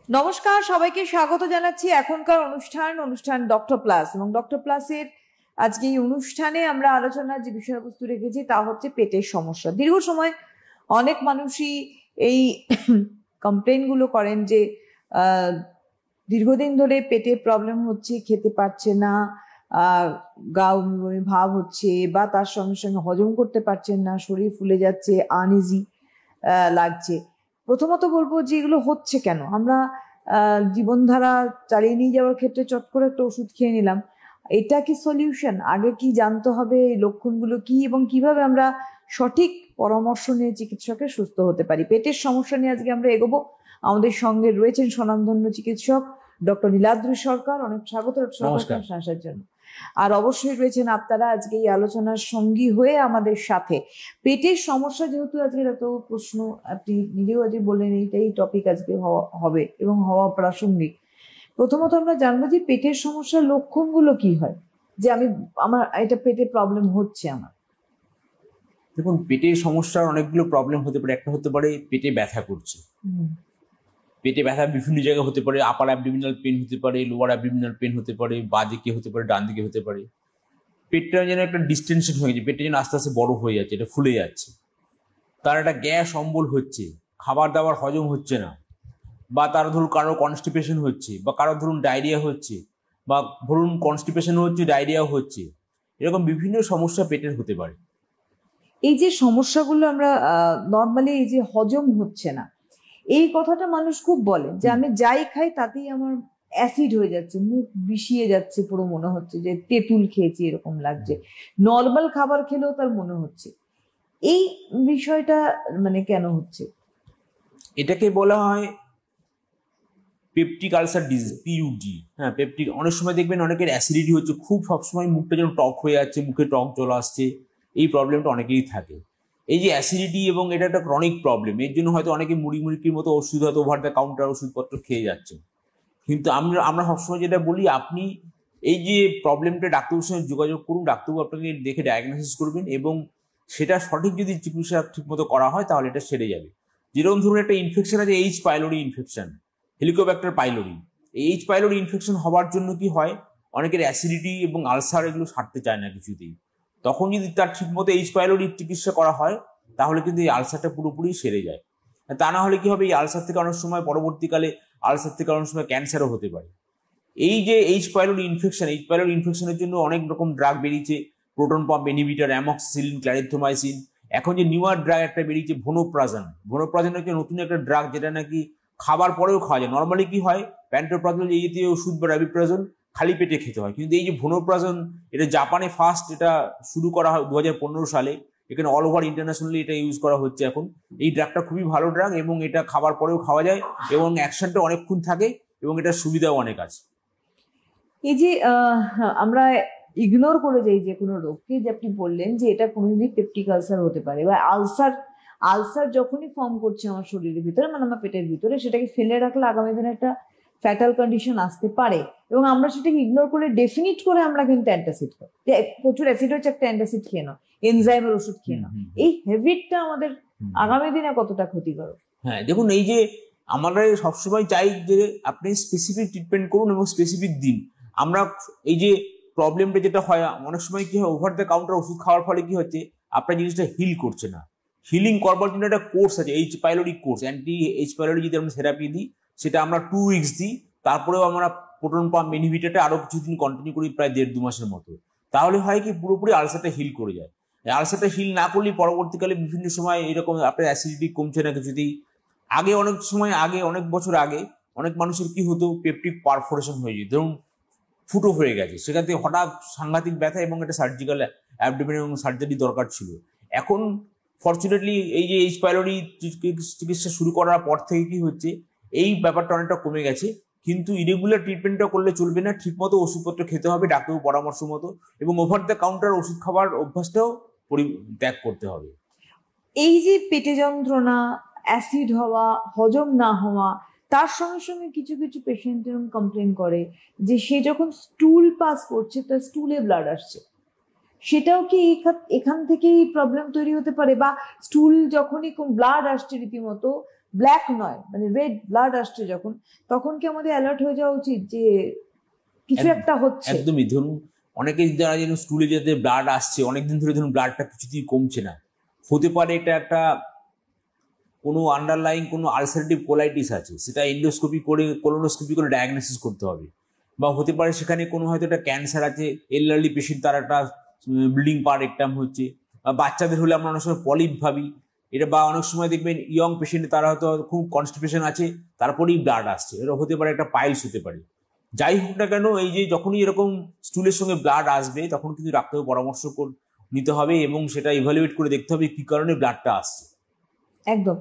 নমস্কার, সবাইকে স্বাগত জানাচ্ছি এখনকার অনুষ্ঠান ডক্টর প্লাস। এবং ডক্টর প্লাসের আজকে এই অনুষ্ঠানে আমরা আলোচনার যে বিষয়বস্তু রেখেছি তা হচ্ছে পেটের সমস্যা। দীর্ঘ সময় অনেক মানুষই এই কমপ্লেন গুলো করেন যে দীর্ঘদিন ধরে পেটে প্রবলেম হচ্ছে, খেতে পারছে না, গা বমি ভাব হচ্ছে, বা তার সঙ্গে সঙ্গে হজম করতে পারছেন না, শরীর ফুলে যাচ্ছে, আনইজি লাগছে। প্রথমত বলবো যে এগুলো হচ্ছে কেন। আমরা জীবনধারা চালিয়ে নিয়ে যাওয়ার ক্ষেত্রে চট করে একটা ওষুধ খেয়ে নিলাম, এটা কি সলিউশন? আগে কি জানতে হবে এই লক্ষণগুলো কি এবং কিভাবে আমরা সঠিক পরামর্শ নিয়ে চিকিৎসকের সুস্থ হতে পারি। পেটের সমস্যা নিয়ে আজকে আমরা এগোবো। আমাদের সঙ্গে রয়েছেন স্বনামধন্য চিকিৎসক ডক্টর নীলাদ্রি সরকার। অনেক স্বাগত আসার জন্য। আর অবশ্যই রয়েছেন আপনারা আজকে এই আলোচনার সঙ্গী হয়ে আমাদের সাথে। পেটের সমস্যা যেহেতু আজকের এত প্রশ্ন, আপনি নিজেও আজকে বললেন এইটাই টপিক আজকে হবে এবং হওয়া প্রাসঙ্গিক। প্রথমত আমরা জানবো যে পেটের সমস্যার লক্ষণগুলো কি হয়, যে আমার এটা পেটে প্রবলেম হচ্ছে আমার। দেখুন, পেটের সমস্যার অনেকগুলো প্রবলেম হতে পারে। একটা হতে পারে পেটে ব্যথা করছে। পেটে ব্যথা বিভিন্ন জায়গায় হতে পারে। আপার অ্যাবডোমিনাল পেন হতে পারে, লোয়ার অ্যাবডোমিনাল পেন হতে পারে, বাঁ দিকে হতে পারে, ডান দিকে হতে পারে। পেটটা যেন একটা ডিস্টেনশন হয়ে যাচ্ছে, পেটটা যেন আস্তে আস্তে বড় হয়ে যাচ্ছে, এটা ফুলে যাচ্ছে। তার একটা গ্যাস অম্বল হচ্ছে, খাবার দাবার হজম হচ্ছে না, বা তার ধরুন কারো কনস্টিপেশন হচ্ছে, বা কারো ধরুন ডায়রিয়া হচ্ছে, বা ধরুন কনস্টিপেশন হচ্ছে, ডায়রিয়াও হচ্ছে। এরকম বিভিন্ন সমস্যা পেটের হতে পারে। এই যে সমস্যাগুলো আমরা নর্মালি, এই যে হজম হচ্ছে না, এই কথাটা মানুষ খুব বলে যে আমি যাই খাই তাতেই আমার অ্যাসিড হয়ে যাচ্ছে, মুখ বিষিয়ে যাচ্ছে, পুরো মনে হচ্ছে যে তেঁতুল খেয়েছি এরকম লাগছে। নর্মাল খাবার খেলেও তার মনে হচ্ছে। এই বিষয়টা মানে কেন হচ্ছে? এটাকে বলা হয় পেপটিক আলসার ডিজিজ, পিইউডি। হ্যাঁ, পেপটিক। অনেক সময় দেখবেন অনেকের অ্যাসিডিটি হচ্ছে, খুব সবসময় মুখটা যেন টক হয়ে যাচ্ছে, মুখে টক জল আসছে। এই প্রবলেমটা অনেকেরই থাকে। এই যে অ্যাসিডিটি, এবং এটা একটা ক্রনিক প্রবলেম, এর জন্য হয়তো অনেকে মুড়ির মতো ওষুধ, হয়তো ওভার দ্য কাউন্টার ওষুধপত্র খেয়ে যাচ্ছে। কিন্তু আমরা সবসময় যেটা বলি, আপনি এই যে প্রবলেমটা ডাক্তারবাবুর সঙ্গে যোগাযোগ করুন, ডাক্তারবাবু আপনাকে দেখে ডায়াগনোসিস করবেন, এবং সেটা সঠিক যদি চিকিৎসা ঠিকমতো করা হয় তাহলে এটা সেরে যাবে। যেরকম ধরুন একটা ইনফেকশন আছে, H pylori infection, Helicobacter pylori. এই এইচ পাইলোরি ইনফেকশন হওয়ার জন্য কি হয়, অনেকের অ্যাসিডিটি এবং আলসার এগুলো সারতে চায় না কিছুতেই। তখন যদি তার ঠিকমতো এইচ পাইলোরির চিকিৎসা করা হয় তাহলে কিন্তু এই আলসারটা পুরোপুরি সেরে যায়। তা না হলে কি হবে, এই আলসার থেকে অনেক সময় পরবর্তীকালে আলসার থেকে অনেক সময় ক্যান্সারও হতে পারে। এই যে এইচ পাইলোরি ইনফেকশনের জন্য অনেক রকম ড্রাগ বেরিয়েছে, proton pump inhibitor, amoxicillin, clarithromycin. এখন যে নিউয়ার ড্রাগ একটা বেরিয়েছে ভোনোপ্রাজন হচ্ছে নতুন একটা ড্রাগ, যেটা নাকি খাবার পরেও খাওয়া যায়। নর্মালি কি হয়, প্যান্টোপ্রাজল এই জাতীয় ওষুধ বা র্যাবিপ্রাজল খালি পেটে খেতে হয়, কিন্তু এই যে ভোনোপ্রাজন, এটা জাপানে ফার্স্ট এটা শুরু করা হয় 2015 সালে। এখানে অল ওভার ইন্টারন্যাশনালি এটা ইউজ করা হচ্ছে এখন। এই ড্রাগটা খুবই ভালো ড্রাগ, এবং এটা খাবার পরেও খাওয়া যায়, এবং অ্যাকশনটা অনেকক্ষণ থাকে, এবং এটার সুবিধাও অনেক আছে। এই যে আমরা ইগনোর করে যাই যে কোনো রোগকে, যে আপনি বললেন যে এটা কোনোদিনই পেপটিক আলসার হতে পারে, বা আলসার যখনই ফর্ম করছে আমার শরীরের ভিতরে, মানে আমার পেটের ভিতরে, সেটাকে ফেলে রাখলে আগামী দিনে একটা ফ্যাটাল কন্ডিশন আসতে পারে। এবং আমরা সেটাকে ইগনোর করে ডেফিনিট করে আমরা কিন্তু অ্যান্টাসিড খাই, যে প্রচুর অ্যাসিড হচ্ছে, একটা অ্যান্টাসিড খেয়ে নাও, এনজাইমের ওষুধ খেয়ে নাও। এই হ্যাবিটটা আমাদের আগামী দিনে কতটা ক্ষতিকারক? হ্যাঁ, দেখুন, এই যে আমরা সবসময় চাই যে আপনি স্পেসিফিক ট্রিটমেন্ট করুন এবং স্পেসিফিক দিন। আমরা এই যে প্রবলেমটা যেটা হয়, অনেক সময় কি হয়, ওভার দ্য কাউন্টার ওষুধ খাওয়ার ফলে কি হচ্ছে, আপনার জিনিসটা হিল করছে না। হিলিং করবার জন্য একটা কোর্স আছে, H pylori course, anti H pylori যদি আমরা থেরাপি দিই, সেটা আমরা 2 উইকস দিই। তারপরেও আমরা প্রোটন পাম্প ইনহিবিটরটা আরো কিছুদিন কন্টিনিউ করি, প্রায় 1.5-2 মাসের মতো। তাহলে হয় কি, পুরোপুরি আলসারটা হিল করে যায়। আলসারটা হিল না করলে পরবর্তীকালে বিভিন্ন সময় এরকম আপনার অ্যাসিডিটি কমছে না কিছুতেই। অনেক বছর আগে অনেক মানুষের কি হতো, পেপটিক পারফোরেশন হয়ে যেত, ধরুন ফুটো হয়ে গেছে, সেখান থেকে হঠাৎ সাংঘাতিক ব্যথা, এবং একটা সার্জিক্যাল অ্যাবডোমেন এবং সার্জারি দরকার ছিল। এখন ফর্চুনেটলি এই যে এইচ পাইলোরি চিকিৎসা শুরু করার পর থেকে কি হচ্ছে, এই ব্যাপারটা অনেকটা কমে গেছে। কিন্তু ইরেগুলার ট্রিটমেন্টটা করলে চলবে না, ঠিকমতো ওষুধপত্র খেতে হবে ডাক্তারবাবু পরামর্শ মতো, এবং ওভার দ্য কাউন্টার ওষুধ খাবার অভ্যাসটাও ত্যাগ করতে হবে। এই যে পেটে যন্ত্রণা, অ্যাসিড হওয়া, হজম না হওয়া, তার সঙ্গে সঙ্গে কিছু কিছু পেশেন্ট এরকম কমপ্লেন করে যে সে যখন স্টুল পাস করছে তার স্টুলে ব্লাড আসছে। সেটাও কি এখান থেকেই প্রবলেম তৈরি হতে পারে? বা স্টুল যখনই ব্লাড আসছে রীতিমতো, ব্ল্যাক নয়, মানে রেড ব্লাড আসছে যখন, তখন কি আমাদের অ্যালার্ট হয়ে যাওয়া উচিত যে কিছু একটা হচ্ছে? একদমই। ধরুন অনেকে যারা যেন স্টুলে যাতে ব্লাড আসছে অনেকদিন ধরে, ধরুন ব্লাডটা কিছুতেই কমছে না, হতে পারে এটা একটা কোনো আন্ডারলাইং কোনো আলসারেটিভ কোলাইটিস আছে, সেটা এন্ডোস্কোপি করে কোলোনোস্কোপি করে ডায়াগনোসিস করতে হবে। বা হতে পারে সেখানে কোনো হয়তো একটা ক্যান্সার আছে, এলডারলি পেশেন্ট, তার একটা ব্লিডিং পার একটাম হচ্ছে। বা বাচ্চাদের হলে আমরা অনেক সময় পলিপ ভাবি এটা, বা অনেক সময় দেখবেন ইয়ং পেশেন্ট তারা হয়তো খুব কনস্টিপেশন আছে তারপরেই ব্লাড আসছে, এটা হতে পারে একটা পাইলস হতে পারে। যাই হোক না কেন, এই যে যখনই এরকম স্টুলের সঙ্গে ব্লাড আসবে তখন কিন্তু ডাক্তারের পরামর্শ নিতে হবে এবং সেটা ইভ্যালুয়েট করে দেখতে হবে কি কারণে ব্লাডটা আসছে। একদম।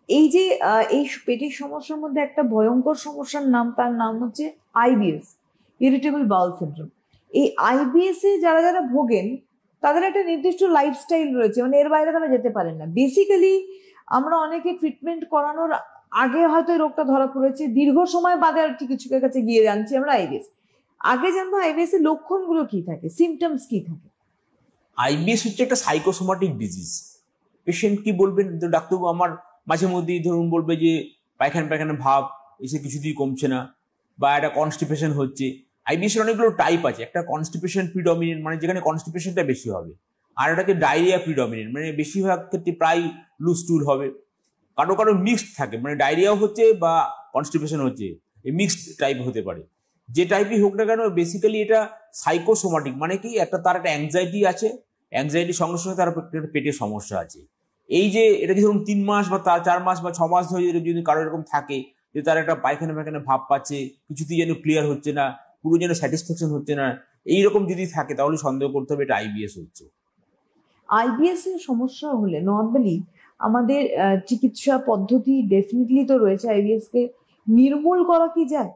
এই যে এই পেটের সমস্যার মধ্যে একটা ভয়ঙ্কর সমস্যার নাম, তার নাম হচ্ছে আইবিএস, ইরিটেবল বাউল সিনড্রোম। এই আইবিএস এ যারা যারা ভোগেন তাদের একটা নির্দিষ্ট লাইফস্টাইল রয়েছে, মানে এর বাইরে তারা যেতে পারেন না। বেসিক্যালি আমরা অনেকে ট্রিটমেন্ট করানোর আগে হয়তো এই রোগটা ধরা পড়েছে, দীর্ঘ সময় বাদে আর চিকিৎসকের কাছে গিয়ে জানছি আমরা আইবিএস। আগে জানবো আইবিএস এর লক্ষণগুলো কি থাকে, সিমটমস কি থাকে। আইবিএস হচ্ছে একটা সাইকোসোমাটিক ডিজিজ। পেশেন্ট কি বলবেন, ডাক্তারবাবু আমার মাঝে মধ্যেই ধরুন বলবে যে পায়খানা পায়খানা ভাব এসে কিছুতেই কমছে না, বা একটা কনস্টিপেশন হচ্ছে। আইবিএস এর অনেকগুলো টাইপ আছে, একটা কনস্টিপেশন প্রিডমিনেন্ট, মানে যেখানে কনস্টিপেশনটা বেশি হবে, আর এটাকে ডায়রিয়া প্রিডমিনেন্ট, মানে বেশিরভাগ ক্ষেত্রে প্রায় লুজ টুল হবে। কারো কারো মিক্সড থাকে, মানে ডায়রিয়াও হচ্ছে বা কনস্টিপেশন হচ্ছে, এই মিক্সড টাইপ হতে পারে। যে টাইপই হোক না কেন, বেসিক্যালি এটা সাইকোসোমাটিক, মানে কি একটা তার একটা অ্যাংজাইটি আছে, অ্যাংজাইটির সঙ্গে সঙ্গে তার পেটের সমস্যা আছে। এই যে এটা কি ধরুন 3 মাস বা 4 মাস বা 6 মাস ধরে যদি কারো এরকম থাকে যে তার একটা পায়খানা পায়খানা ভাব পাচ্ছে, কিছুতেই যেন ক্লিয়ার হচ্ছে না, পুরো যেন স্যাটিসফ্যাকশন হচ্ছে না, এইরকম যদি থাকে তাহলে সন্দেহ করতে হবে এটা আইবিএস হচ্ছে। আইবিএস এর সমস্যা হলে নর্মালি আমাদের চিকিৎসা পদ্ধতি ডেফিনেটলি তো রয়েছে, আইবিএস কে নির্মূল করা কি যায়?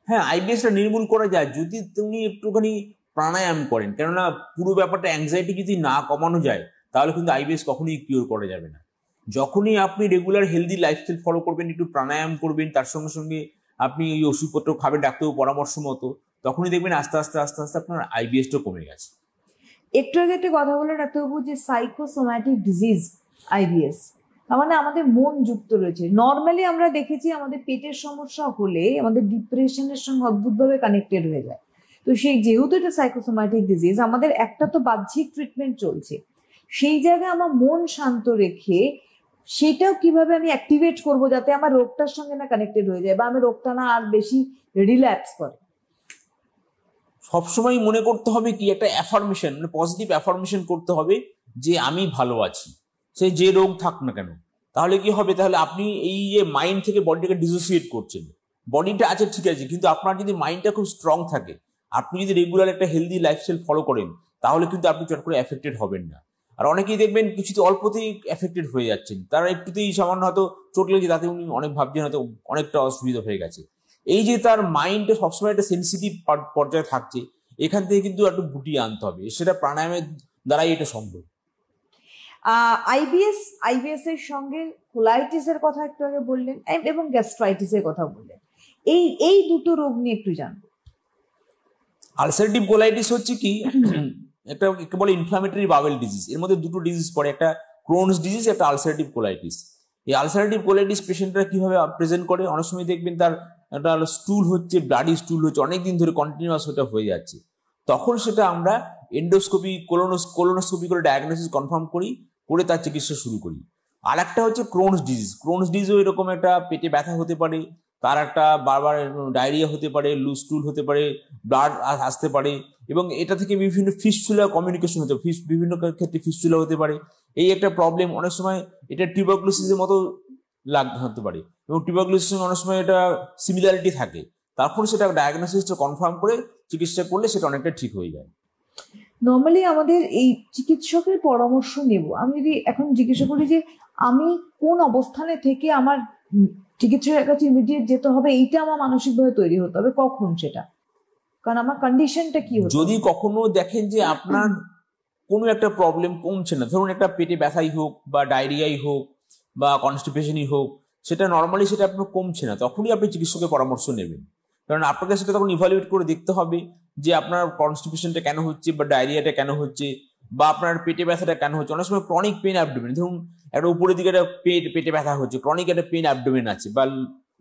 হ্যাঁ, আইবিএসটা নির্মূল করা যায় যদি তুমি একটুখানি প্রাণায়াম করেন, কেননা পুরো ব্যাপারটা অ্যাংজাইটি যদি না কমানো যায় তাহলে কিন্তু আইবিএস কখনোই কিওর করা যাবে না। যখনই আপনি রেগুলার হেলদি লাইফস্টাইল ফলো করবেন, একটু প্রাণায়াম করবেন, তার সঙ্গে সঙ্গে আপনি এই ওষুধপত্র খাবেন ডাক্তারের পরামর্শ মতো, তখনই দেখবেন আস্তে আস্তে আস্তে আস্তে আপনার আইবিএসটা কমে গেছে। একটু আগে একটা কথা বলে ডাক্তারবাবু যে সাইকোসোম্যাটিক ডিজিজ আইবিএস, তার মানে আমাদের মন যুক্ত রয়েছে। নর্মালি আমরা দেখেছি আমাদের পেটের সমস্যা হলে আমাদের ডিপ্রেশনের সঙ্গে অদ্ভুতভাবে কানেক্টেড হয়ে যায়। তো সেই যেহেতু এটা সাইকোসোম্যাটিক ডিজিজ, আমাদের একটা তো বাহ্যিক ট্রিটমেন্ট চলছে, সেই জায়গায় আমার মন শান্ত রেখে সেটাও কিভাবে আমি অ্যাক্টিভেট করব যাতে আমার রোগটার সঙ্গে না কানেক্টেড হয়ে যায় বা আমার রোগটা না আর বেশি রিল্যাপস করে। সবসময় মনে করতে হবে কি একটা অ্যাফার্মেশন, মানে পজিটিভ অ্যাফার্মেশন করতে হবে যে আমি ভালো আছি, সে যে রোগ থাক না কেন। তাহলে কি হবে, তাহলে আপনি এই যে মাইন্ড থেকে বডিটাকে ডিসোসিয়েট করছেন, বডিটা আছে ঠিক আছে, কিন্তু আপনার যদি মাইন্ডটা খুব স্ট্রং থাকে, আপনি যদি রেগুলার একটা হেলদি লাইফস্টাইল ফলো করেন, তাহলে কিন্তু আপনি চট করে এফেক্টেড হবেন না। আর অনেকেই দেখবেন কিছুতে অল্পতেই এফেক্টেড হয়ে যাচ্ছেন, তারা একটুতেই সামান্য হয়তো চোট লেগেছে তাতে উনি অনেক ভাবছেন হয়তো অনেকটা অসুবিধা হয়ে গেছে। এই যে তার মাইন্ডটা সবসময় একটা সেন্সিটিভ পর্যায়ে থাকছে, এখান থেকে কিন্তু একটু গুটিয়ে আনতে হবে, সেটা প্রাণায়ামের দ্বারাই এটা সম্ভব। আইবিএস এর সঙ্গে কোলাইটিস এর কথা একটু আগে বললেন এবং গ্যাস্ট্রাইটিস এর কথা বললেন, এই দুটো রোগ নিয়ে একটু জানবো। আলসারেটিভ কোলাইটিস হচ্ছে কি একটা একে বলে ইনফ্লামেটরি বাওয়েল ডিজিজ, এর মধ্যে দুটো ডিজিজ পড়ে, একটা ক্রোনস ডিজিজ, একটা আলসারেটিভ কোলাইটিস। এই আলসারেটিভ কোলাইটিস পেশেন্টরা কিভাবে প্রেজেন্ট করে, অনেক সময় দেখবেন তার একটা স্টুল হচ্ছে, ব্লাডি স্টুল হচ্ছে, অনেকদিন ধরে কন্টিনিউয়াস ওটা হয়ে যাচ্ছে, তখন সেটা আমরা এন্ডোস্কোপি কোলোনোস্কোপি করে ডায়াগনোসিস কনফার্ম করি, করে তার চিকিৎসা শুরু করি। আর একটা হচ্ছে ক্রোনস ডিজিজ। ক্রোনস ডিজিজও এরকম একটা পেটে ব্যথা হতে পারে, তার একটা বারবার ডায়রিয়া হতে পারে, লুজ স্টুল হতে পারে, ব্লাড আসতে পারে, এবং এটা থেকে বিভিন্ন ফিস্টুলা কমিউনিকেশন হতে পারে, বিভিন্ন ক্ষেত্রে ফিস্টুলা হতে পারে। এই একটা প্রবলেম, অনেক সময় এটা টিউবারকুলোসিসের মতো হতে পারে, এবং টিউবারকুলোসিসের অনেক সময় এটা সিমিলারিটি থাকে, তারপর সেটা ডায়াগনোসিসটা কনফার্ম করে চিকিৎসা করলে সেটা অনেকটা ঠিক হয়ে যায়। নর্মালি আমাদের এই চিকিৎসকের পরামর্শ নেব, আমি যদি এখন জিজ্ঞাসা করি যে আমি কোন অবস্থানে থেকে আমার চিকিৎসকের কাছে ইমিডিয়েট যেতে হবে, এইটা আমার মানসিকভাবে তৈরি হতে হবে কখন, সেটা কারণ আমার কন্ডিশনটা কি হচ্ছে। যদি কখনো দেখেন যে আপনার কোনো একটা প্রবলেম কমছে না, ধরুন একটা পেটে ব্যথাই হোক বা ডায়রিয়াই হোক বা কনস্টিপেশনই হোক, সেটা নর্মালি সেটা আপনার কমছে না, তখনই আপনি চিকিৎসকের পরামর্শ নেবেন। কারণ আপনাকে সেটা তখন ইভালুয়েট করে দেখতে হবে যে আপনার কনস্টিপেশনটা কেন হচ্ছে বা ডায়রিয়াটা কেন হচ্ছে, বা আপনার পেটে ব্যথাটা কেন হচ্ছে, অনেক সময় ক্রনিক পেন অ্যাবডোমেন, ধরুন একটা উপরের দিকে একটা পেটে ব্যথা হচ্ছে, ক্রনিক একটা পেন অ্যাবডোমেন আছে বা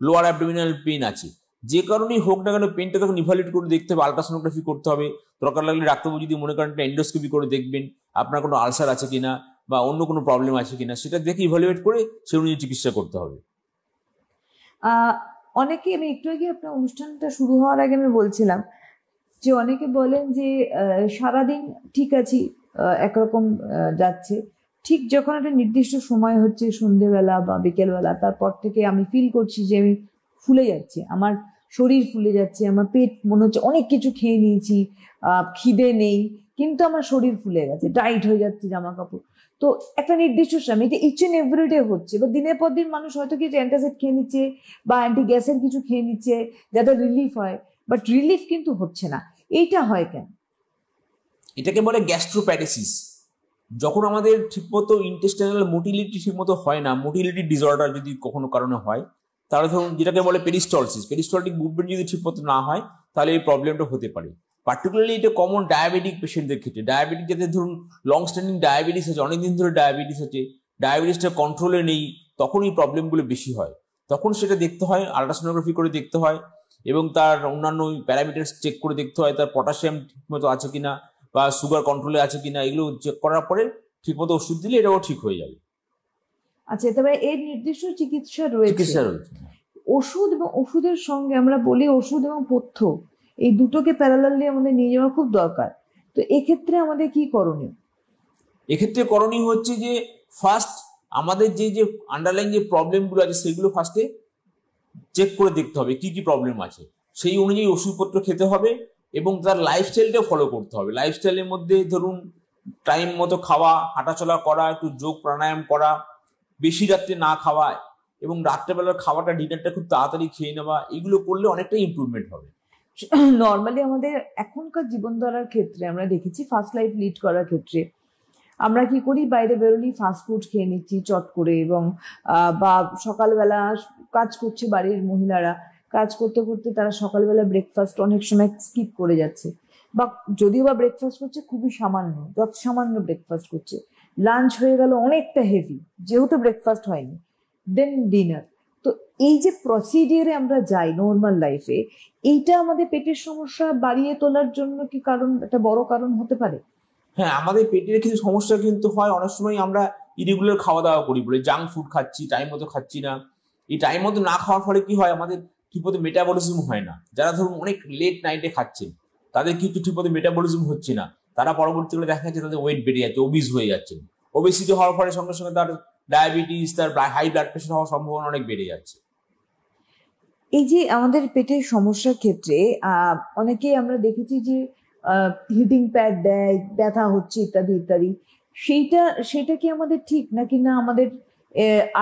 লোয়ার অ্যাবডোমিনাল পেন আছে, যে কারণেই হোক না কেন পেনটা তখন ইভালুয়েট করে দেখতে হবে, আলট্রাসোনোগ্রাফি করতে হবে, দরকার লাগলে ডাক্তারবাবু যদি মনে করেন এন্ডোস্কোপি করে দেখবেন আপনার কোনো আলসার আছে কিনা বা অন্য কোনো প্রবলেম আছে কিনা, সেটা দেখে ইভালুয়েট করে সে অনুযায়ী চিকিৎসা করতে হবে। অনেকে, আমি একটু আগে আপনার অনুষ্ঠানটা শুরু হওয়ার আগে আমি বলছিলাম যে অনেকে বলেন যে সারাদিন ঠিক আছি, একরকম যাচ্ছে, ঠিক যখন একটা নির্দিষ্ট সময় হচ্ছে সন্ধেবেলা বা বিকেলবেলা, তারপর থেকে আমি ফিল করছি যে আমি ফুলে যাচ্ছি, আমার শরীর ফুলে যাচ্ছে, আমার পেট মনে হচ্ছে অনেক কিছু খেয়ে নিয়েছি, খিদে নেই, কিন্তু আমার শরীর ফুলে গেছে, টাইট হয়ে যাচ্ছে জামা কাপড়। তো একটা নির্দিষ্ট সময় এটা ইচ এন্ড এভরিডে হচ্ছে, বা দিনের পর দিন মানুষ হয়তো কিছু অ্যান্টাসিড খেয়ে নিচ্ছে বা অ্যান্টি গ্যাসের কিছু খেয়ে নিচ্ছে যাতে রিলিফ হয়, বাট রিলিফ কিন্তু হচ্ছে না। এইটা হয় কেন? এটাকে বলে গ্যাস্ট্রোপ্যারেসিস। যখন আমাদের ঠিকমতো ইন্টেস্টাইনাল মোটিলিটি ঠিকমতো হয় না, মোটিলিটি ডিসঅর্ডার যদি কখনো কারণে হয়, তাহলে ধরুন যেটাকে বলে পেরিস্টলসিস, পেরিস্টলটিক মুভমেন্ট যদি ঠিকমতো না হয় তাহলে এই প্রবলেমটা হতে পারে। পার্টিকুলারলি এটা কমন ডায়াবেটিক পেশেন্টদের ক্ষেত্রে, ডায়াবেটিক যাদের ধরুন লং স্ট্যান্ডিং ডায়াবেটিস আছে, অনেকদিন ধরে ডায়াবেটিস আছে, ডায়াবেটিসটা কন্ট্রোলে নেই, তখন এই প্রবলেমগুলো বেশি হয়। তখন সেটা দেখতে হয়, আল্ট্রাসোনোগ্রাফি করে দেখতে হয় এবং তার অন্যান্য প্যারামিটার চেক করে দেখতে হয়, তার পটাশিয়াম ঠিকমতো আছে কিনা বা সুগার কন্ট্রোলে আছে কিনা, এগুলো চেক করার পরে ঠিকমতো ওষুধ দিলে এটাও ঠিক হয়ে যাবে। আচ্ছা, তবে এর নির্দিষ্ট চিকিৎসা রয়েছে? চিকিৎসা রয়েছে। ওষুধ এবং ওষুধের সঙ্গে আমরা বলি ওষুধ এবং পথ্য, এই দুটোকে প্যারালালি আমাদের নিয়ে যাওয়া খুব দরকার। তো এক্ষেত্রে আমাদের কি করণীয়? এক্ষেত্রে করণীয় হচ্ছে যে ফার্স্ট আমাদের যে আন্ডারলাইন যে প্রবলেমগুলো আছে সেগুলো ফার্স্টে চেক করে দেখতে হবে কি কি প্রবলেম আছে, সেই অনুযায়ী ওষুধপত্র খেতে হবে এবং তার লাইফস্টাইলটা ফলো করতে হবে। লাইফস্টাইলের মধ্যে ধরুন টাইম মতো খাওয়া, হাঁটাচলা করা, একটু যোগ প্রাণায়াম করা, বেশি রাত্রে না খাওয়া এবং রাত্রেবেলার খাওয়াটা ডিনারটা খুব তাড়াতাড়ি খেয়ে নেওয়া, এগুলো করলে অনেকটাই ইমপ্রুভমেন্ট হবে। নর্মালি আমাদের এখনকার জীবনধারার ক্ষেত্রে আমরা দেখেছি, ফার্স্ট লাইফ লিড করার ক্ষেত্রে আমরা কি করি, বাইরে বেরোলি ফাস্টফুড খেয়ে নিচ্ছি চট করে, এবং বা সকালবেলা কাজ করছে বাড়ির মহিলারা, কাজ করতে করতে তারা সকালবেলা ব্রেকফাস্ট অনেক সময় স্কিপ করে যাচ্ছে, বা যদিও বা ব্রেকফাস্ট করছে খুবই সামান্য, যত সামান্য ব্রেকফাস্ট করছে, লাঞ্চ হয়ে গেল অনেকটা হেভি যেহেতু ব্রেকফাস্ট হয়নি, দেন ডিনার। তো এই যে প্রসিডিয়ারে আমরা যাই নর্মাল লাইফে, এইটা আমাদের পেটের সমস্যা বাড়িয়ে তোলার জন্য কি কারণ, একটা বড় কারণ হতে পারে? হ্যাঁ, আমাদের পেটের কিছু সমস্যা কিন্তু হয়, অনেক সময় আমরা ইরেগুলার খাওয়া দাওয়া করি বলে জাঙ্ক ফুড খাচ্ছি, টাইম মতো খাচ্ছি না। এই টাইম মতো না খাওয়ার ফলে কি হয়, আমাদের ঠিকমতো মেটাবলিজম হয় না। যারা ধরুন অনেক লেট নাইটে খাচ্ছেন তাদের কিন্তু ঠিকমতো মেটাবলিজম হচ্ছে না, তারা পরবর্তীকালে দেখা যাচ্ছে তাদের ওয়েট বেড়ে যাচ্ছে, ওবিস হয়ে যাচ্ছে। ওবেসিটি হওয়ার ফলে সঙ্গে সঙ্গে তার ডায়াবেটিস, তার হাই ব্লাড প্রেশার হওয়ার সম্ভাবনা অনেক বেড়ে যাচ্ছে। এই যে আমাদের পেটের সমস্যার ক্ষেত্রে অনেকেই আমরা দেখেছি যে হিটিং প্যাড দেয়, ব্যথা হচ্ছে ইত্যাদি ইত্যাদি, সেটা কি আমাদের ঠিক নাকি না আমাদের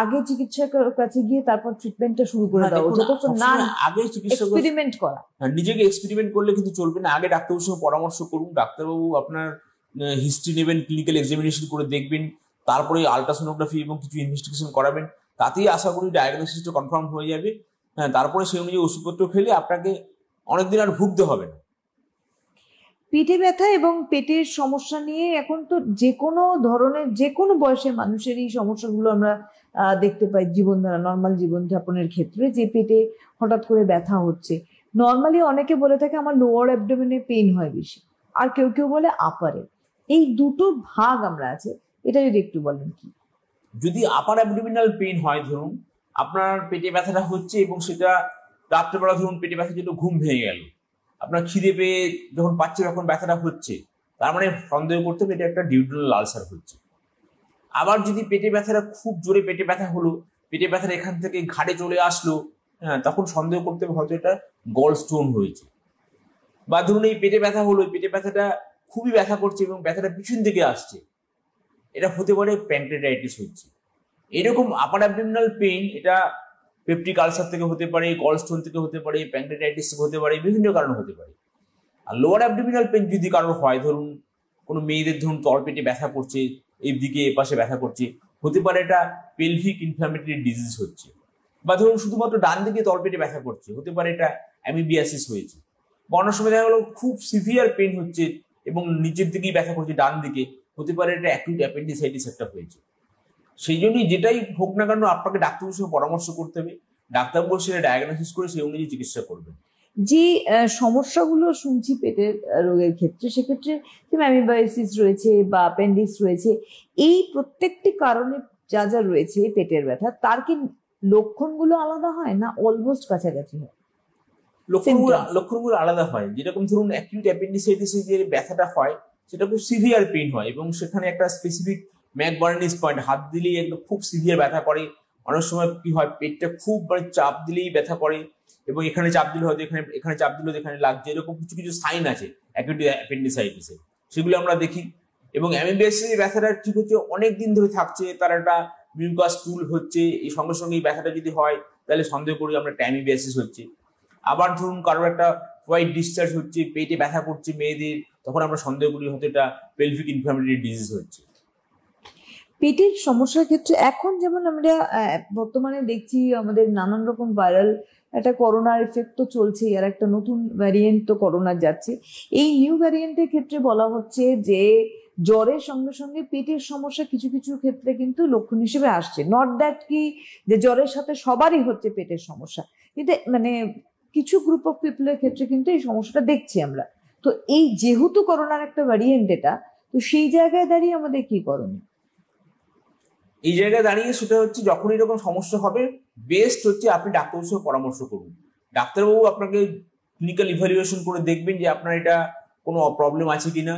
আগে চিকিৎসকের কাছে গিয়ে তারপর ট্রিটমেন্টটা শুরু করে দেওয়া উচিত? না, আগে চিকিৎসক এক্সপেরিমেন্ট করা, নিজেকে এক্সপেরিমেন্ট করলে কিন্তু চলবে না, আগে ডাক্তারবাবুর সঙ্গে পরামর্শ করুন। ডাক্তারবাবু আপনার হিস্ট্রি নেবেন, ক্লিনিক্যাল এক্সামিনেশন করে দেখবেন, তারপরে আলট্রাসোনোগ্রাফি এবং কিছু ইনভেস্টিগেশন করাবেন, তাতেই আশা করি ডায়াগনোসিসটা কনফার্ম হয়ে যাবে। হ্যাঁ, তারপরে সেই অনুযায়ী ওষুধপত্র খেলে আপনাকে অনেকদিন আর ভুগতে হবে না। পিঠে ব্যথা এবং পেটের সমস্যা নিয়ে এখন তো যে কোনো ধরনের, যে কোনো বয়সের মানুষের এই সমস্যাগুলো আমরা দেখতে পাই জীবনধারা, নর্মাল জীবনযাপনের ক্ষেত্রে, যে পেটে হঠাৎ করে ব্যথা হচ্ছে। নর্মালি অনেকে বলে থাকে আমার লোয়ার অ্যাবডোমেনে পেইন হয় বেশি, আর কেউ কেউ বলে আপারে। এই দুটো ভাগ আমরা আছে, এটা যদি একটু বলেন কি? যদি আপার অ্যাবডোমিনাল পেইন হয়, ধরুন আপনার পেটে ব্যথাটা হচ্ছে এবং সেটা রাত্রেবেলা ধরুন পেটে ব্যথার জন্য ঘুম ভেঙে গেল, আপনার খিদে পেয়ে যখন পাচ্ছে তখন ব্যথাটা হচ্ছে, তার মানে সন্দেহ করতে হবে এটা একটা ডিউডেনাল আলসার হচ্ছে। আবার যদি পেটে ব্যথাটা খুব জোরে পেটে ব্যথা হলো, পেটে ব্যথাটা এখান থেকে ঘাড়ে চলে আসলো, হ্যাঁ, তখন সন্দেহ করতে হবে হয়তো এটা গল স্টোন হয়েছে। বা ধরুন এই পেটে ব্যথা হলো, পেটে ব্যথাটা খুবই ব্যথা করছে এবং ব্যথাটা পিছন দিকে আসছে, এটা হতে পারে প্যানক্রিয়াটাইটিস হচ্ছে। এরকম আপার অ্যাবডোমিনাল পেইন এটা পেপটিক আলসার থেকে হতে পারে, গল স্টোন থেকে হতে পারে, প্যানক্রিয়াটাইটিস থেকে হতে পারে, বিভিন্ন কারণ হতে পারে। আর লোয়ার অ্যাবডোমিনাল পেইন যদি কারোর হয়, ধরুন কোনো মেয়েদের ধরুন তলপেটে ব্যথা করছে, এই দিকে এ পাশে ব্যথা করছে, হতে পারে এটা পেলভিক ইনফ্লামেটরি ডিজিজ হচ্ছে। বা ধরুন শুধুমাত্র ডান দিকে তলপেটে ব্যথা করছে, হতে পারে এটা অ্যামিবিয়াসিস হয়েছে। বা অনেক সময় দেখা গেলো খুব সিভিয়ার পেইন হচ্ছে এবং নিচের দিকেই ব্যথা করছে ডান দিকে, হতে পারে এটা অ্যাকিউট অ্যাপেন্ডিসাইটিস একটা হয়েছে। সেই জন্যই যেটাই হোক না কেন আপনাকে ডাক্তারের সঙ্গে পরামর্শ করতে হবে, ডাক্তার বসে ডায়াগনোসিস করে সেই অনুযায়ী চিকিৎসা করবেন। যে সমস্যাগুলো শুনছি পেটের রোগের ক্ষেত্রে, সেক্ষেত্রে অ্যামিবাইসিস রয়েছে বা অ্যাপেন্ডিক্স রয়েছে, এই প্রত্যেকটি কারণে যা যা রয়েছে পেটের ব্যথা, তার কি লক্ষণগুলো আলাদা হয় না অলমোস্ট কাছাকাছি হয়? লক্ষণগুলো আলাদা হয়। যেরকম ধরুন অ্যাকিউট অ্যাপেন্ডিসাইটিসে যে ব্যথাটা হয় সেটা খুব সিভিয়ার পেইন হয় এবং সেখানে একটা স্পেসিফিক ম্যাকবার্নিস পয়েন্ট, হাত দিলেই একদম খুব সিভিয়ার ব্যথা করে। অনেক সময় কি হয়, পেটটা খুব চাপ দিলেই ব্যথা করে এবং এখানে চাপ দিলে হয়তো এখানে চাপ দিলে এখানে লাগছে, এরকম কিছু কিছু সাইন আছে অ্যাকিউট অ্যাপেন্ডিসাইটিসে, সেগুলো আমরা দেখি। এবং অ্যামিবাইসিস ব্যথাটা ঠিক হচ্ছে অনেক দিন ধরে থাকছে, তার একটা মিউকাস টুল হচ্ছে, এই সঙ্গে সঙ্গে এই ব্যথাটা যদি হয় তাহলে সন্দেহ করি আমরা একটা অ্যামিবাইসিস হচ্ছে। আবার ধরুন কারোর একটা হোয়াইট ডিসচার্জ হচ্ছে, পেটে ব্যথা করছে মেয়েদের, তখন আমরা সন্দেহ করি হয়তো এটা পেলভিক ইনফ্লামেটরি ডিজিজ হচ্ছে। পেটের সমস্যার ক্ষেত্রে এখন যেমন আমরা বর্তমানে দেখছি আমাদের নানান রকম ভাইরাল একটা করোনার এফেক্ট তো চলছে, আর একটা নতুন ভ্যারিয়েন্ট তো করোনার যাচ্ছে। এই নিউ ভ্যারিয়েন্টের ক্ষেত্রে বলা হচ্ছে যে জ্বরের সঙ্গে সঙ্গে পেটের সমস্যা কিছু কিছু ক্ষেত্রে কিন্তু লক্ষণ হিসেবে আসছে। নট দ্যাট কি যে জ্বরের সাথে সবারই হচ্ছে পেটের সমস্যা, কিন্তু কিছু গ্রুপ অফ পিপলের ক্ষেত্রে কিন্তু এই সমস্যাটা দেখছি আমরা। তো এই যেহেতু করোনার একটা ভ্যারিয়েন্ট এটা, তো সেই জায়গায় দাঁড়িয়ে আমাদের কি করণীয়? এই জায়গায় দাঁড়িয়ে সেটা হচ্ছে যখন এরকম সমস্যা হবে, বেস্ট হচ্ছে আপনি ডাক্তারের সঙ্গে পরামর্শ করুন। ডাক্তারবাবু আপনাকে ক্লিনিক্যাল ইভ্যালুয়েশন করে দেখবেন যে আপনার এটা কোনো প্রবলেম আছে কিনা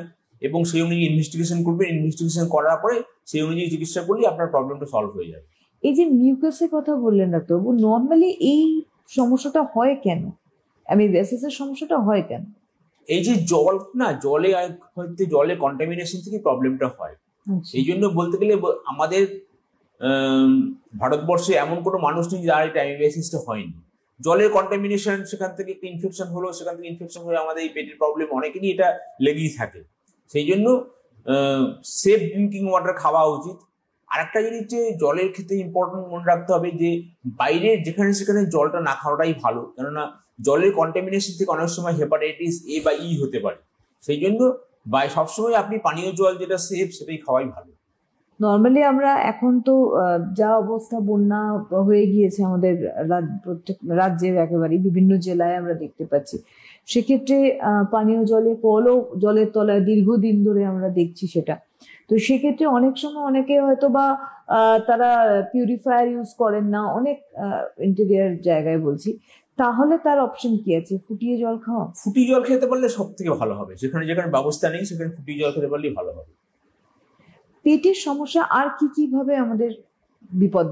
এবং সেই অনুযায়ী ইনভেস্টিগেশন করবেন। ইনভেস্টিগেশন করার পরে সেই অনুযায়ী চিকিৎসা করলে আপনার প্রবলেমটা সলভ হয়ে যাবে। এই যে মিউকাসের কথা বললেন ডাক্তারবাবু, নর্মালি এই সমস্যাটা হয় কেন? অ্যামিবাইসিসের সমস্যাটা হয় কেন? এই যে জলে কন্টামিনেশন থেকে প্রবলেমটা হয়। এই জন্য বলতে গেলে আমাদের ভারতবর্ষে এমন কোনো মানুষ নেই যার এটা অ্যামিবাইসিসটা হয়নি। জলের কন্টামিনেশন, সেখান থেকে একটা ইনফেকশন হলো, সেখান থেকে ইনফেকশন হয়ে আমাদের এই পেটের প্রবলেম অনেকেরই এটা লেগেই থাকে। সেই জন্য সেফ ড্রিঙ্কিং ওয়াটার খাওয়া উচিত। আরেকটা জিনিস যে জলের ক্ষেত্রে ইম্পর্টেন্ট মনে রাখতে হবে যে বাইরে যেখানে সেখানে জলটা না খাওয়াটাই ভালো, কেননা জলের কন্টামিনেশন থেকে অনেক সময় হেপাটাইটিস এ বা ই হতে পারে। সেই জন্য সবসময় আপনি পানীয় জল যেটা সেফ সেটাই খাওয়াই ভালো। নর্মালি আমরা এখন তো যা অবস্থা, বন্যা হয়ে গিয়েছে আমাদের প্রত্যেক রাজ্যে, একেবারে বিভিন্ন জেলায় আমরা দেখতে পাচ্ছি। সেক্ষেত্রে পানীয় জলে কলও জলের তলায় দীর্ঘদিন ধরে আমরা দেখছি সেটা। তো সেক্ষেত্রে অনেক সময় অনেকে হয়তো বা তারা পিউরিফায়ার ইউজ করেন না, অনেক ইন্টেরিয়ার জায়গায় বলছি, তাহলে তার অপশন কি আছে? ফুটিয়ে জল খাওয়া? ফুটিয়ে জল খেতে পারলে সব থেকে ভালো হবে। যেখানে যেখানে ব্যবস্থা নেই সেখানে ফুটিয়ে জল খেতে পারলেই ভালো হবে। পেটের সমস্যা আর কি কি ভাবে আমাদের বিপদ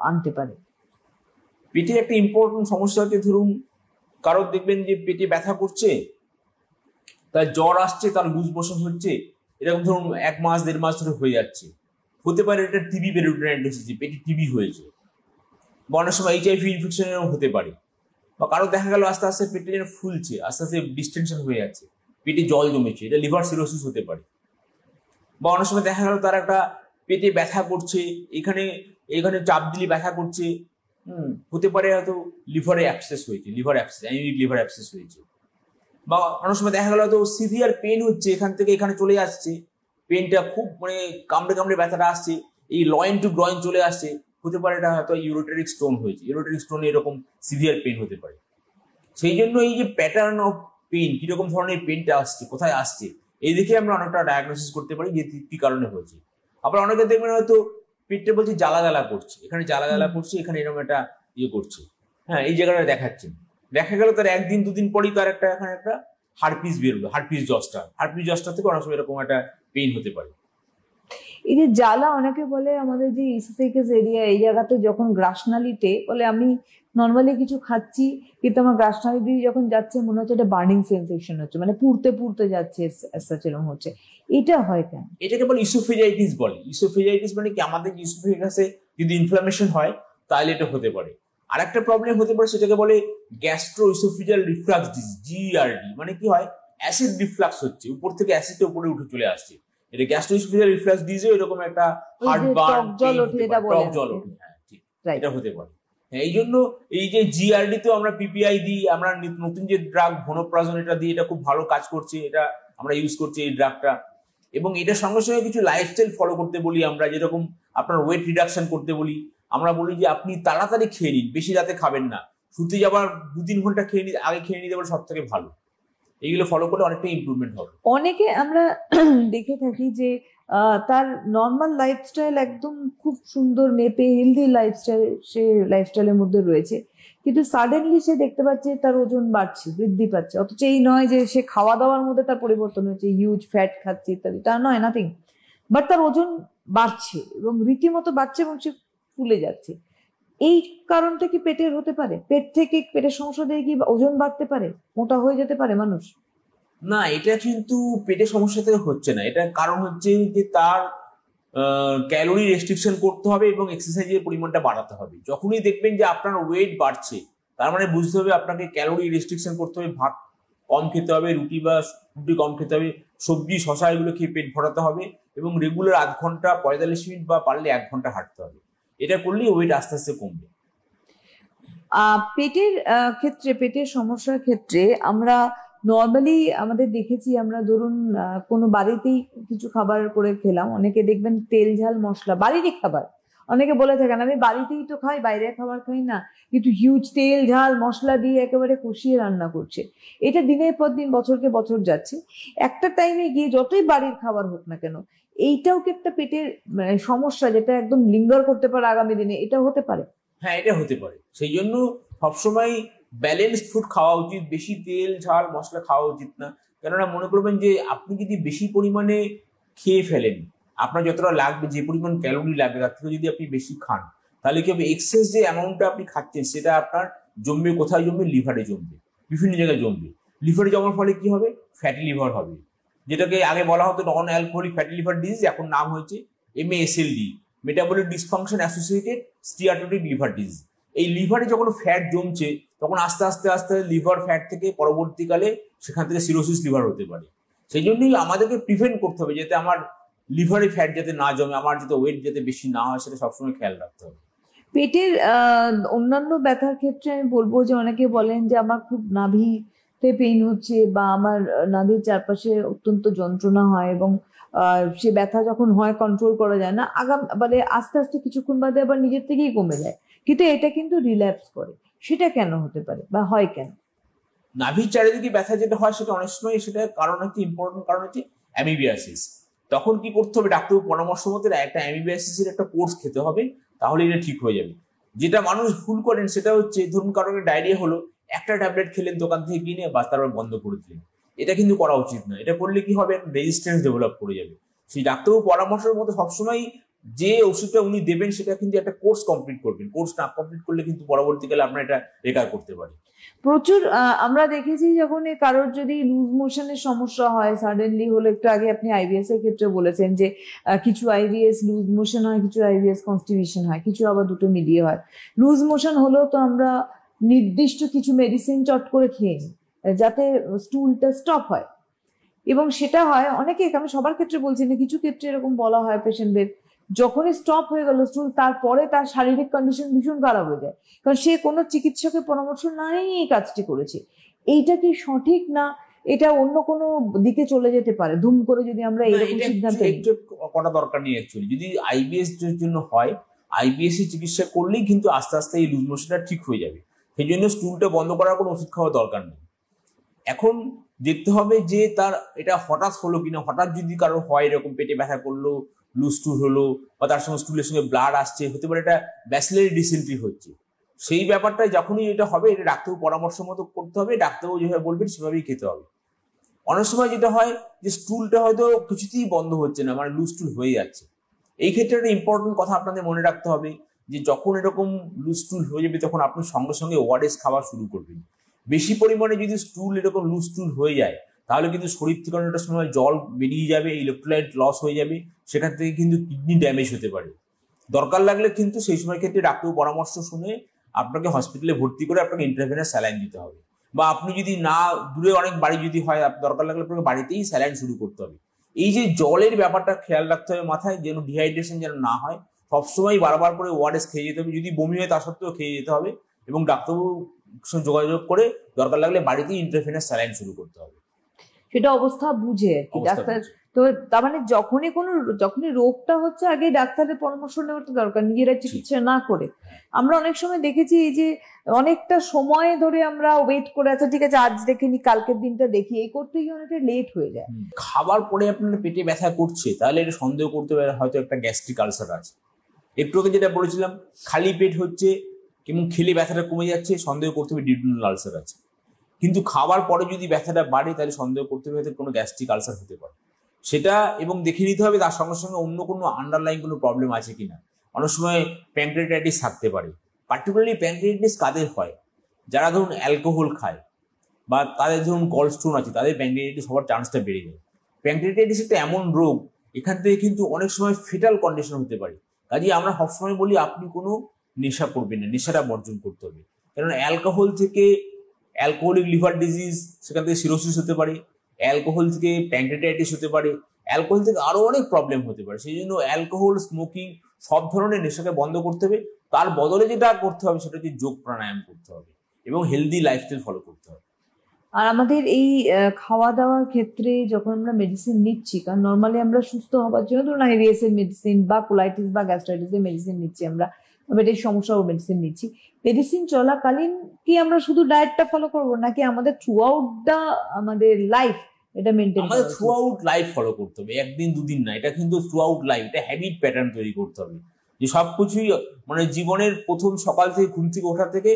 আনতে পারে? পেটের একটা ইম্পর্টেন্ট সমস্যা হচ্ছে, ধরুন কারোর দেখবেন যে পেটে ব্যথা করছে, তার জ্বর আসছে, তার লুজ মোশন হচ্ছে, এরকম ধরুন 1 মাস 1.5 মাস ধরে হয়ে যাচ্ছে। হতে পারে এটা টিবি পেরিটোনাইটিস, পেটে টিবি হয়েছে, বা অনেক সময় HIV ইনফেকশনেরও হতে পারে। বা কারো দেখা গেল আস্তে আস্তে পেটে যেন ফুলছে, আস্তে আস্তে ডিস্টেনশন হয়ে যাচ্ছে, পেটে জল জমেছে, এটা লিভার সিরোসিস হতে পারে। বা অনেক সময় দেখা গেল তার একটা পেটে ব্যথা করছে, এখানে এখানে চাপ দিলে ব্যথা করছে, হতে পারে হয়তো লিভারে অ্যাবসেস হয়েছে, অ্যানিমিক লিভার অ্যাবসেস হয়েছে। বা অনেক সময় দেখা গেল হয়তো সিভিয়ার পেন হচ্ছে, এখান থেকে এখানে চলে আসছে, পেনটা খুব কামড়ে কামড়ে ব্যথাটা আসছে, এই লয়েন টু গ্রয়েন চলে আসছে, হতে পারে এটা হয়তো ইউরোটেরিক স্টোন হয়েছে। ইউরোটেরিক স্টোনে এরকম সিভিয়ার পেন হতে পারে। সেই জন্য এই যে প্যাটার্ন অফ পেন, কিরকম ধরনের পেনটা আসছে, কোথায় আসছে, এই দেখে আমরা অনেকটা ডায়াগনোসিস করতে পারি যে কি কারণে হয়েছে। আবার অনেকে দেখবেন হয়তো পেটটা বলছে জ্বালা জ্বালা করছে, এখানে জ্বালা জ্বালা করছে, এখানে এরকম একটা করছে, এই জায়গাটা দেখাচ্ছেন। দেখা গেল তার 1 দিন 2 দিন পরেই তার এখানে একটা হারপিস বেরোলো, হারপিস জস্টার থেকে অনেক সময় এরকম একটা পেইন হতে পারে। এই যে জ্বালা, অনেকে বলে আমাদের যে ইসোফেগাস এরিয়া, এই জায়গাতে যখন গ্রাসনালিতে বলে আমি নর্মালি কিছু খাচ্ছি কিন্তু আমার গ্রাসনালি দিয়ে যখন যাচ্ছে মনে হচ্ছে একটা বার্নিং সেন্সেশন হচ্ছে, পুড়তে পুড়তে যাচ্ছে, এরকম হচ্ছে। এটা হয় কেন? এটাকে বলে ইসোফেজাইটিস বলে। ইসোফেজাইটিস মানে কি, আমাদের ইসোফেগাসে যদি ইনফ্লামেশন হয় তাহলে এটা হতে পারে। আর একটা প্রবলেম হতে পারে, সেটাকে বলে gastro oesophageal reflux disease, GERD। মানে কি হয়, অ্যাসিড রিফ্লাক্স হচ্ছে, উপর থেকে অ্যাসিডটা উপরে উঠে চলে আসছে। এটা গ্যাস্ট্রো ইসোফেজিয়াল রিফ্লাক্স ডিজিজ, এরকম একটা হার্টবার্ন, টক জল ওঠে, ঠিক এটা হতে পারে। এই জন্য এই যে GERD তেও আমরা PPI দিই, আমরা নতুন যে ড্রাগ ভোনোপ্রাজোল এটা দিই, এটা খুব ভালো কাজ করছে, এটা আমরা ইউজ করছি এই ড্রাগটা। এবং এটার সঙ্গে সঙ্গে কিছু লাইফস্টাইল ফলো করতে বলি আমরা, যেরকম আপনার ওয়েট রিডাকশন করতে বলি। আমরা বলি যে আপনি তাড়াতাড়ি খেয়ে নিন, বেশি রাতে খাবেন না, শুতে যাবার 2-3 ঘন্টা আগে খেয়ে নিতে পারে, সব থেকে ভালো। এইগুলো ফলো করলে অনেকটা ইমপ্রুভমেন্ট হবে। অনেকে আমরা দেখে থাকি যে তার নর্মাল লাইফস্টাইল একদম খুব সুন্দর মেপে হেলদি লাইফস্টাইল, সে লাইফস্টাইলের মধ্যে রয়েছে, কিন্তু সাডেনলি সে দেখতে পাচ্ছে তার ওজন বাড়ছে, বৃদ্ধি পাচ্ছে। অথচ এই নয় যে সে খাওয়া দাওয়ার মধ্যে তার পরিবর্তন হয়েছে, হিউজ ফ্যাট খাচ্ছে ইত্যাদি, তা নয়, নাথিং, বাট তার ওজন বাড়ছে এবং রীতিমতো বাড়ছে এবং সে ফুলে যাচ্ছে। এই কারণটা কি পেটের হতে পারে? পেট থেকে, পেটের সমস্যা দিয়ে কি ওজন বাড়তে পারে, মোটা হয়ে যেতে পারে মানুষ? না, এটা কিন্তু পেটের সমস্যা থেকে হচ্ছে না। এটা কারণ হচ্ছে যে তার ক্যালোরি রেস্ট্রিকশন করতে হবে এবং এক্সারসাইজের পরিমাণটা বাড়াতে হবে। যখনই দেখবেন যে আপনার ওয়েট বাড়ছে, তার মানে বুঝতে হবে আপনাকে ক্যালোরি রেস্ট্রিকশন করতে হবে, ভাত কম খেতে হবে, রুটি কম খেতে হবে, সবজি শসা এগুলো খেয়ে পেট ভরাতে হবে এবং রেগুলার 1/2 ঘন্টা 45 মিনিট বা পারলে 1 ঘন্টা হাঁটতে হবে। এটা করলেই ওয়েট আস্তে আস্তে কমবে। পেটের ক্ষেত্রে, পেটের সমস্যার ক্ষেত্রে আমরা নর্মালি আমাদের দেখেছি, আমরা ধরুন কোনো বাড়িতেই কিছু খাবার করে খেলাম, অনেকে দেখবেন তেল ঝাল মশলা, বাড়িরই খাবার, অনেকে বলে থাকেন আমি বাড়িতেই তো খাই, বাইরে খাবার খাই না, কিন্তু হিউজ তেল ঝাল মশলা দিয়ে একেবারে কষিয়ে রান্না করছে। এটা দিনের পর দিন, বছরকে বছর যাচ্ছে। একটা টাইমে গিয়ে যতই বাড়ির খাবার হোক না কেন, এইটাও কি একটা পেটের সমস্যা, যেটা একদম লিঙ্গার করতে পারে আগামী দিনে? এটা হতে পারে। হ্যাঁ, এটা হতে পারে। সেই জন্য সবসময় ব্যালেন্সড ফুড খাওয়া উচিত, বেশি তেল ঝাল মশলা খাওয়া উচিত না। কেননা মনে করবেন যে আপনি যদি বেশি পরিমাণে খেয়ে ফেলেন, আপনার যতটা লাগবে, যে পরিমাণ ক্যালোরি লাগবে তার থেকে যদি আপনি বেশি খান, তাহলে কি হবে, এক্সেস যে অ্যামাউন্টটা আপনি খাচ্ছেন সেটা আপনার জমবে, কোথায় জমবে, লিভারে জমবে, বিভিন্ন জায়গায় জমবে। লিভারে জমার ফলে কি হবে, ফ্যাটি লিভার হবে, যেটাকে আগে বলা হতো non alcoholic fatty liver disease, এখন নাম হয়েছে MASLD, metabolic dysfunction associated steatotic liver disease. এই লিভারে যখন ফ্যাট জমছে, তখন আস্তে আস্তে আস্তে লিভার ফ্যাট থেকে পরবর্তীকালে সেখান থেকে সিরোসিস লিভার হতে পারে। সেই জন্যই আমাদেরকে প্রিভেন্ট করতে হবে যাতে আমার লিভারে ফ্যাট যাতে না জমে, আমার যাতে ওয়েট যাতে বেশি না হয়, সেটা সবসময় খেয়াল রাখতে হবে। পেটের অন্যান্য ব্যথার ক্ষেত্রে আমি বলবো যে অনেকে বলেন যে আমার খুব নাভিতে পেইন হচ্ছে, বা আমার নাভির চারপাশে অত্যন্ত যন্ত্রণা হয়, এবং সে ব্যথা যখন হয় কন্ট্রোল করা যায় না, মানে আস্তে আস্তে কিছুক্ষণ বাদে আবার নিজের থেকেই কমে যায়, কিন্তু এটা কিন্তু রিল্যাপস করে। সেটা কেন হতে পারে বা হয় কেন? নাভির চারিদিকে ব্যথা যেটা হয়, সেটা অনেক সময় সেটা কারণ হচ্ছে, ইম্পর্টেন্ট কারণ হচ্ছে অ্যামিবিয়াসিস। তখন কি করতে হবে, ডাক্তারের পরামর্শ মতো একটা অ্যামিবিয়াসিসের একটা কোর্স খেতে হবে, তাহলে এটা ঠিক হয়ে যাবে। যেটা মানুষ ভুল করেন সেটা হচ্ছে, ধরুন কারণে ডায়রিয়া হলো, একটা ট্যাবলেট খেলেন দোকান থেকে কিনে, বা তারপর বন্ধ করে দিলেন। এটা কিন্তু করা উচিত না। এটা করলে কি হবে, রেজিস্ট্যান্স ডেভেলপ করে যাবে। সেই ডাক্তারের পরামর্শের মতো সবসময় যে ওষুধটা উনি দেবেন সেটা কিন্তু একটা কোর্স কমপ্লিট করবেন। কোর্স না কমপ্লিট করলে কিন্তু পরবর্তীকালে আপনার এটা রেকার করতে পারে। প্রচুর আমরা দেখেছি যখন কারোর যদি লুজ মোশনের সমস্যা হয় সাডেনলি হলো, একটু আগে আপনি আইবিএস এর ক্ষেত্রে বলেছেন যে কিছু আইবিএস লুজ মোশন হয়, কিছু আইবিএস কনস্টিপেশন হয়, কিছু আবার দুটো মিলিয়ে হয়। লুজ মোশন হলেও তো আমরা নির্দিষ্ট কিছু মেডিসিন চট করে খেয়ে নিই যাতে স্টুলটা স্টপ হয়, এবং সেটা হয় অনেকে, আমি সবার ক্ষেত্রে বলছি না, কিছু ক্ষেত্রে এরকম বলা হয় পেশেন্টদের, যখনই স্টপ হয়ে গেল স্টুল, তারপরে তার শারীরিক কন্ডিশন ভীষণ খারাপ হয়ে যায়, কারণ সে কোনো চিকিৎসকের পরামর্শ নাই এই কাজটি করেছে। এইটা কি সঠিক, না এটা অন্য কোনো দিকে চলে যেতে পারে ধুম করে যদি আমরা এরকম সিদ্ধান্ত নিই? করা দরকার নেই অ্যাকচুয়ালি। যদি আইবিএস এর জন্য হয়, আইবিএস এর চিকিৎসা করলেই কিন্তু আস্তে আস্তে এই লুজ মোশনটা ঠিক হয়ে যাবে। সেই জন্য স্টুলটা বন্ধ করার কোনো ওষুধ খাওয়ার দরকার নেই। এখন দেখতে হবে যে তার এটা হঠাৎ হলো কিনা। হঠাৎ যদি কারো হয় এরকম পেটে ব্যথা করলো, লুজ স্টুল হলো, বা তার সঙ্গে স্টুলের সঙ্গে ব্লাড আসছে, হতে পারে এটা ব্যাসিলারি ডিসেন্ট্রি হচ্ছে, সেই ব্যাপারটায় যখনই এটা হবে, এটা ডাক্তারবাবু পরামর্শ মতো করতে হবে, ডাক্তারবাবু যেভাবে বলবেন সেভাবেই খেতে হবে। অনেক সময় যেটা হয় যে স্টুলটা হয়তো কিছুতেই বন্ধ হচ্ছে না, মানে লুজ স্টুল হয়ে যাচ্ছে। এই ক্ষেত্রে একটা ইম্পর্টেন্ট কথা আপনাদের মনে রাখতে হবে যে যখন এরকম লুজ স্টুল হয়ে যাবে, তখন আপনি সঙ্গে সঙ্গে ওআরএস খাওয়া শুরু করবেন। বেশি পরিমাণে যদি স্টুল এরকম লুজ স্টুল হয়ে যায়, তাহলে কিন্তু শরীর থেকে অনেকটা সময় জল বেরিয়ে যাবে, ইলেকট্রোলাইট লস হয়ে যাবে, সেখান থেকে কিন্তু কিডনি ড্যামেজ হতে পারে। দরকার লাগলে কিন্তু সেই সময় ক্ষেত্রে ডাক্তারের পরামর্শ শুনে আপনাকে হসপিটালে ভর্তি করে আপনাকে ইন্ট্রাভেনাস স্যালাইন দিতে হবে। বা আপনি যদি না, দূরে অনেক বাড়ি যদি হয়, দরকার লাগলে আপনাকে বাড়িতেই স্যালাইন শুরু করতে হবে। এই যে জলের ব্যাপারটা খেয়াল রাখতে হবে মাথায়, যেন ডিহাইড্রেশন যেন না হয়। সবসময় বারবার করে ওআরএস খেয়ে যেতে হবে, যদি বমি হয় তা সত্ত্বেও খেয়ে যেতে হবে, এবং ডাক্তারবাবুর সঙ্গে যোগাযোগ করে দরকার লাগলে বাড়িতেই ইন্ট্রাভেনাস স্যালাইন শুরু করতে হবে। সেটা অবস্থা বুঝে আর কি ডাক্তার। তো তার মানে যখনই রোগটা হচ্ছে আগে ডাক্তারের পরামর্শ নেওয়াটা দরকার, নিজেরা চিকিৎসা না করে। আমরা অনেক সময় দেখেছি এই যে অনেকটা সময় ধরে আমরা ওয়েট করে আছি, ঠিক আছে আজ দেখিনি কালকের দিনটা দেখি, এই করতে গিয়ে অনেকটা লেট হয়ে যায়। খাবার পরে আপনার পেটে ব্যথা করছে, তাহলে এটা সন্দেহ করতে পারে হয়তো একটা গ্যাস্ট্রিক আলসার আছে। একটু আগে যেটা বলেছিলাম, খালি পেট হচ্ছে এবং খেলে ব্যথাটা কমে যাচ্ছে, সন্দেহ করতে হবে ডিউডিনাল আলসার আছে। কিন্তু খাবার পরে যদি ব্যথাটা বাড়ে তাহলে সন্দেহ করতে হবে কোনো গ্যাস্ট্রিক আলসার হতে পারে সেটা, এবং দেখে নিতে হবে তার সঙ্গে সঙ্গে অন্য কোনো আন্ডারলাইন কোনো প্রবলেম আছে কিনা। অনেক সময় প্যানক্রিয়াটাইটিস থাকতে পারে। পার্টিকুলারলি প্যানক্রিয়াটাইটিস কাদের হয়? যারা ধরুন অ্যালকোহল খায় বা তাদের ধরুন গলস্টোন আছে, তাদের প্যানক্রিয়াটাইটিস হওয়ার চান্সটা বেড়ে যায়। প্যানক্রিয়াটাইটিস একটা এমন রোগ, এখান থেকে কিন্তু অনেক সময় ফেটাল কন্ডিশন হতে পারে। কাজেই আমরা সবসময় বলি আপনি কোনো নেশা করবেন না, নেশাটা বর্জন করতে হবে। কারণ অ্যালকোহল থেকে অ্যালকোহলিক লিভার ডিজিজ, সেখান থেকে সিরোসিস হতে পারে। অ্যালকোহল থেকে প্যানক্রিয়াটাইটিস হতে পারে। অ্যালকোহল থেকে আরো অনেক প্রবলেম হতে পারে। সেই জন্য অ্যালকোহল, স্মোকিং, সব ধরনের নেশাকে বন্ধ করতে হবে। তার বদলে যেটা করতে হবে সেটা হচ্ছে যোগ প্রাণায়াম করতে হবে এবং হেলদি লাইফস্টাইল ফলো করতে হবে। আর আমাদের এই খাওয়া দাওয়ার ক্ষেত্রে যখন আমরা মেডিসিন নিচ্ছি, কারণ নর্মালি আমরা সুস্থ হওয়ার জন্য ধরুন IBS এর মেডিসিন বা কোলাইটিস বা গ্যাস্ট্রাইটিস এর মেডিসিন নিচ্ছি, আমরা পেটের সমস্যার মেডিসিন নিচ্ছি, মেডিসিন চলাকালীন কি আমরা শুধু ডায়েটটা ফলো করবো নাকি আমাদের থ্রু আউট দা আমাদের লাইফ এটা মেনটেন? আমাদের থ্রু আউট লাইফ ফলো করতে হবে, একদিন দুদিন না, এটা কিন্তু থ্রু আউট লাইফ, এটা হ্যাবিট প্যাটার্ন তৈরি করতে হবে। যে সবকিছুই মানে জীবনের প্রথম সকাল থেকে ঘুম থেকে ওঠা থেকে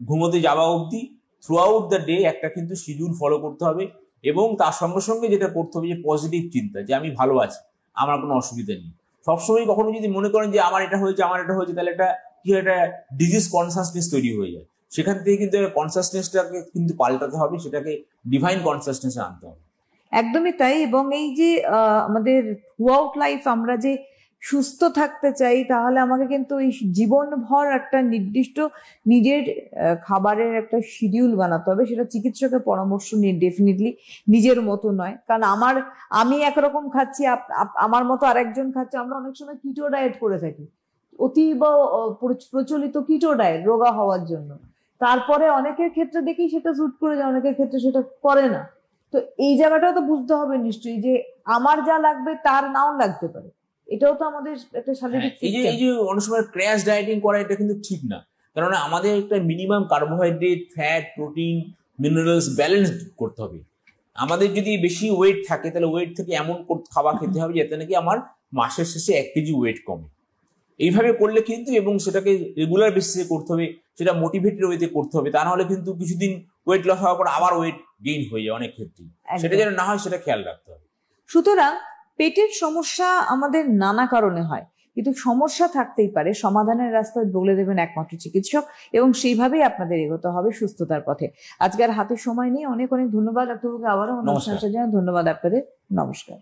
ঘুমোতে যাওয়া অবধি থ্রু আউট দ্য ডে একটা কিন্তু শিডিউল ফলো করতে হবে। এবং তার সঙ্গে সঙ্গে যেটা করতে হবে যে পজিটিভ চিন্তা, যে আমি ভালো আছি, আমার কোনো অসুবিধা নেই। সবসময় কখনো যদি মনে করেন যে আমার এটা হয়েছে, তাহলে এটা কি একটা ডিজিজ কনসাসনেস তৈরি হয়ে যায়। সেখান থেকে কিন্তু কনসাসনেসটাকে কিন্তু পাল্টাতে হবে, সেটাকে ডিভাইন কনসাসনেসে আনতে হবে। একদমই তাই। এবং এই যে আমাদের থ্রু আউট লাইফ আমরা যে সুস্থ থাকতে চাই, তাহলে আমাকে কিন্তু এই জীবনভর একটা নির্দিষ্ট নিজের খাবারের একটা শিডিউল বানাতে হবে। সেটা চিকিৎসকের পরামর্শ নিয়ে ডেফিনেটলি, নিজের মতো নয়। কারণ আমি একরকম খাচ্ছি, আমার মতো আরেকজন খাচ্ছে। আমরা অনেক সময় কিটো ডায়েট করে থাকি, অতীব প্রচলিত কিটো ডায়েট রোগা হওয়ার জন্য। তারপরে অনেকের ক্ষেত্রে দেখি সেটা স্যুট করে যায়, অনেকের ক্ষেত্রে সেটা করে না। তো এই জায়গাটাও তো বুঝতে হবে নিশ্চয়ই যে আমার যা লাগবে তার নাও লাগতে পারে। এটাও তো আমাদের একটা শারীরিক এই যে অনেক সময় ক্র্যাশ ডায়েটিং করা, এটা কিন্তু ঠিক না। কারণ আমাদের একটা minimum carbohydrate, fat, protein, minerals balance করতে হবে। আমাদের যদি বেশি ওয়েট থাকে তাহলে ওয়েট থেকে এমন খাবার খেতে হবে যাতে নাকি আমার মাসের শেষে 1 কেজি ওয়েট কমে। এইভাবে করলে কিন্তু, এবং সেটাকে রেগুলার বেসিসে করতে হবে, সেটা মোটিভেটেড ওয়েতে করতে হবে। তা নাহলে কিন্তু কিছুদিন ওয়েট লস হওয়ার পর আবার ওয়েট গেইন হয়ে যায় অনেক ক্ষেত্রে। সেটা যেন না হয় সেটা খেয়াল রাখতে হবে। সুতরাং পেটের সমস্যা আমাদের নানা কারণে হয়, কিন্তু সমস্যা থাকতেই পারে, সমাধানের রাস্তা বলে দেবেন একমাত্র চিকিৎসক, এবং সেইভাবেই আপনাদের এগোতে হবে সুস্থতার পথে। আজকে আর হাতে সময় নেই, অনেক অনেক ধন্যবাদ ডাক্তারবাবুকে, আবারও অনুষ্ঠান সাজানো ধন্যবাদ আপনাদের। নমস্কার।